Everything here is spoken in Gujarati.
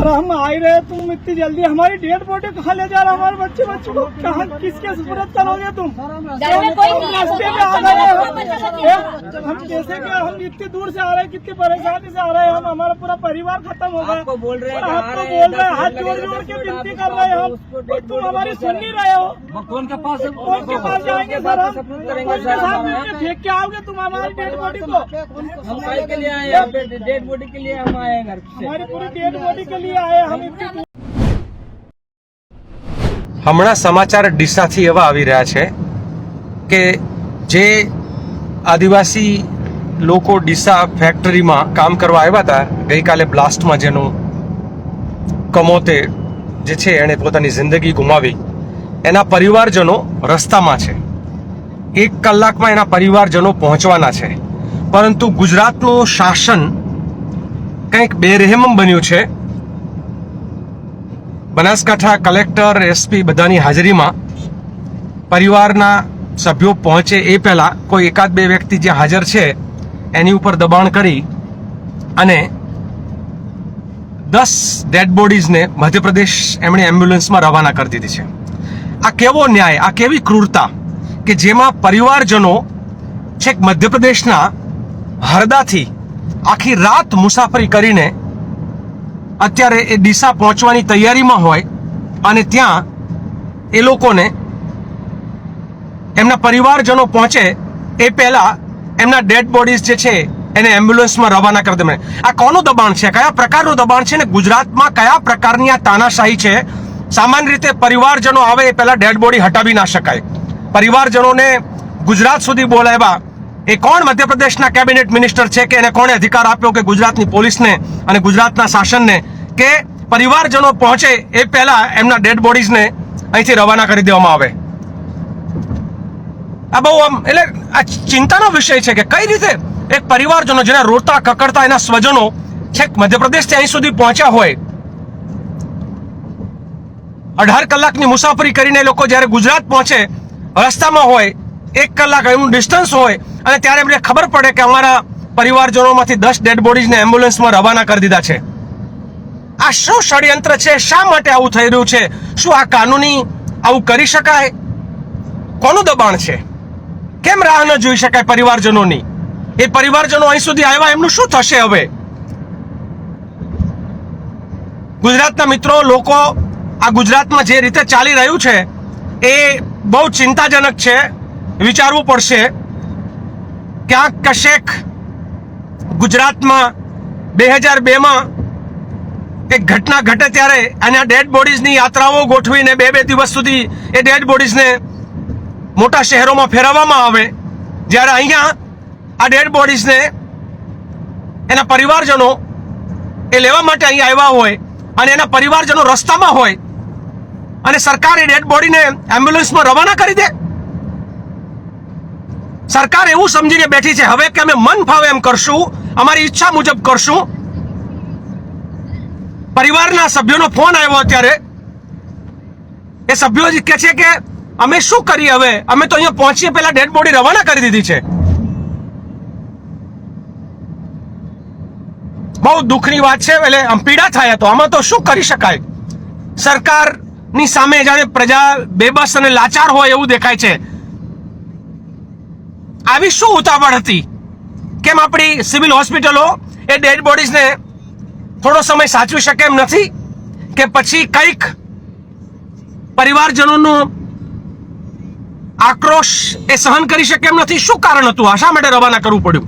और हम आ ही रहे, तुम इतनी जल्दी हमारी डेड बॉडी कहाँ ले जा रहा, हमारे बच्चे को कहाँ किसके सुपुर्द करोगे तुम? रास्ते में आ गए हम कैसे क्या, हम इतनी दूर से आ रहे हैं, कितनी परेशानी से आ रहे हैं हम, हमारा पूरा परिवार खत्म हो गया। आपको बोल रहे हैं, हाथ जोड़ जोड़ के विनती कर रहे हैं हम, तुम हमारी सुन नहीं रहे हो। कौन के पास जाएंगे सर, हम फेंक के आओगे तुम हमारी डेड बॉडी को? हम के लिए आए हैं, डेड बॉडी के लिए हम आए हैं घर से। हमारी पूरी डेड बॉडी के लिए आए हम। હમણાં સમાચાર ડીસાથી એવા આવી રહ્યા છે કે જે આદિવાસી લોકો ડીસા ફેક્ટરીમાં કામ કરવા આવ્યા હતા, ગઈકાલે બ્લાસ્ટમાં જેનું કમોતે જે છે એણે પોતાની જિંદગી ગુમાવી, એના પરિવારજનો રસ્તામાં છે। 1 કલાકમાં એના પરિવારજનો પહોંચવાના છે, પરંતુ ગુજરાતનું શાસન કંઈક બેરહેમ બન્યું છે। બનાસકાંઠા કલેક્ટર, એસપી બધાની હાજરીમાં પરિવારના સભ્યો પહોંચે એ પહેલા કોઈ એકાદ બે વ્યક્તિ જે હાજર છે એની ઉપર દબાણ કરી અને 10 ડેડ બોડીઝને મધ્યપ્રદેશ એમણે એમ્બ્યુલન્સમાં રવાના કરી દીધી છે। આ કેવો ન્યાય, આ કેવી ક્રૂરતા કે જેમાં પરિવારજનો છેક મધ્યપ્રદેશના હરદાથી આખી રાત મુસાફરી કરીને અત્યારે એ ડીસા પહોંચવાની તૈયારીમાં હોય અને ત્યાં એ લોકોને એમના પરિવારજનો પહોંચે એ પહેલા એમના ડેડ બોડીઝ જે છે એને એમ્બ્યુલન્સમાં રવાના કરી દે। આ કોનું દબાણ છે, કયા પ્રકારનું દબાણ છે ને ગુજરાતમાં કયા પ્રકારની આ તાનાશાહી છે? સામાન્ય રીતે પરિવારજનો આવે એ પહેલા ડેડ બોડી હટાવી ના શકાય। પરિવારજનોને ગુજરાત સુધી બોલાવ્યા, એ કોણ મધ્યપ્રદેશના કેબિનેટ મિનિસ્ટર છે કે એને કોણે અધિકાર આપ્યો કે ગુજરાતની પોલીસને અને ગુજરાતના શાસનને કે પરિવારજનો પહોંચે એ પહેલા એમના ડેડ બોડીઝને અહીંથી રવાના કરી દેવામાં આવે? આ બહુ આમ એટલે આ ચિંતાનો વિષય છે કે કઈ રીતે એક પરિવારજનો જેના રોતા કકડતા એના સ્વજનો છેક મધ્યપ્રદેશથી અહીં સુધી પહોંચ્યા હોય, 18 કલાકની મુસાફરી કરીને એ લોકો જ્યારે ગુજરાત પહોંચે, રસ્તામાં હોય, 1 કલાક એનું ડિસ્ટન્સ હોય અને ત્યારે એમને ખબર પડે કે અમારા પરિવારજનોમાંથી 10 ડેડ બોડીઝને એમ્બ્યુલન્સમાં રવાના કરી દીધા છે। આ શું ષડયંત્ર છે? શા માટે આવું થઈ રહ્યું છે? શું આ કાનૂની આવું કરી શકાય? કોનું દબાણ છે? કેમ રાહ ન જોઈ શકાય પરિવારજનોની? એ પરિવારજનો અહીં સુધી આવ્યા, એમનું શું થશે હવે? ગુજરાતના મિત્રો, લોકો આ ગુજરાતમાં જે રીતે ચાલી રહ્યું છે એ બહુ ચિંતાજનક છે। વિચારવું પડશે ક્યાંક કશેક ગુજરાતમાં 2002માં એક ઘટના ઘટે ત્યારે આના ડેડ બોડીઝની યાત્રાઓ ગોઠવીને 2-2 દિવસ સુધી એ ડેડ બોડીઝને મોટા શહેરોમાં ફેરવવામાં આવે, જ્યારે અહીંયા આ ડેડ બોડીઝને એના પરિવારજનો એ લેવા માટે અહીં આવ્યા હોય અને એના પરિવારજનો રસ્તામાં હોય અને સરકાર એ ડેડ બોડીને એમ્બ્યુલન્સમાં રવાના કરી દે? સરકાર એવું સમજીને બેઠી છે હવે કે અમે મન ફાવે એમ કરશું, અમારી ઈચ્છા મુજબ કરશું। પરિવારના સભ્યોનો ફોન આવ્યો ત્યારે એ સભ્યો જ કહે છે કે અમે શું કરીએ હવે, અમે તો અહીંયા પહોંચીએ પહેલા ડેડ બોડી રવાના કરી દીધી છે। બહુ દુઃખની વાત છે, એટલે આમ પીડા થાય। તો આમાં તો શું કરી શકાય? સરકારની સામે જાણે પ્રજા બેબસ અને લાચાર હોય એવું દેખાય છે। આવી શું ઉતાવળ હતી? કેમ આપણી સિવિલ હોસ્પિટલો એ ડેડ બોડીઝને થોડો સમય સાચવી શકે એમ નથી કે પછી કંઈક પરિવારજનોનો આક્રોશ એ સહન કરી શકે એમ નથી? શું કારણ હતું? શા માટે રવાના કરવું પડ્યું?